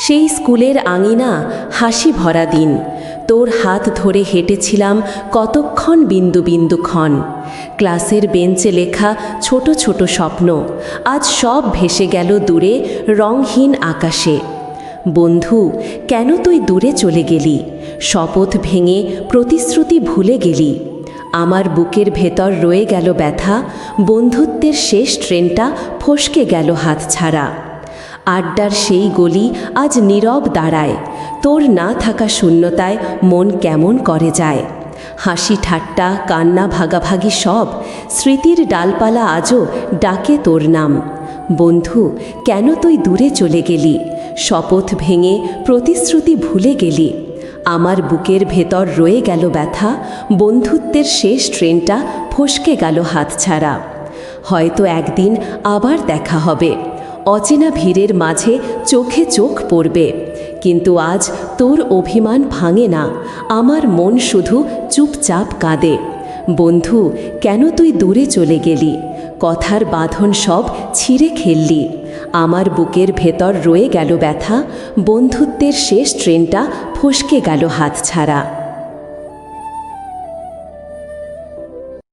সেই স্কুলের আঙিনা হাসি ভরা দিন। তোর হাত ধরে হেঁটেছিলাম কতক্ষণ বিন্দু বিন্দু ক্ষণ। ক্লাসের বেঞ্চে লেখা ছোট ছোট স্বপ্ন আজ সব ভেসে গেল দূরে রংহীন আকাশে। বন্ধু, কেন তুই দূরে চলে গেলি? শপথ ভেঙে প্রতিশ্রুতি ভুলে গেলি। আমার বুকের ভেতর রয়ে গেল ব্যথা, বন্ধুত্বের শেষ ট্রেনটা ফসকে গেল হাতছাড়া। আড্ডার সেই গলি আজ নীরব দাঁড়ায়, তোর না থাকা শূন্যতায় মন কেমন করে যায়। হাসি ঠাট্টা কান্না ভাগাভাগি সব স্মৃতির ডালপালা আজও ডাকে তোর নাম। বন্ধু, কেন তুই দূরে চলে গেলি? শপথ ভেঙে প্রতিশ্রুতি ভুলে গেলি। আমার বুকের ভেতর রয়ে গেল ব্যথা, বন্ধুত্বের শেষ ট্রেনটা ফসকে গেল হাতছাড়া। হয়তো একদিন আবার দেখা হবে, অচেনা ভিড়ের মাঝে চোখে চোখ পড়বে, কিন্তু আজ তোর অভিমান ভাঙে না, আমার মন শুধু চুপচাপ কাঁদে। বন্ধু, কেন তুই দূরে চলে গেলি? কথার বাঁধন সব ছিঁড়ে খেললি। আমার বুকের ভেতর রয়ে গেল ব্যথা, বন্ধুত্বের শেষ ট্রেনটা ফসকে গেল হাতছাড়া।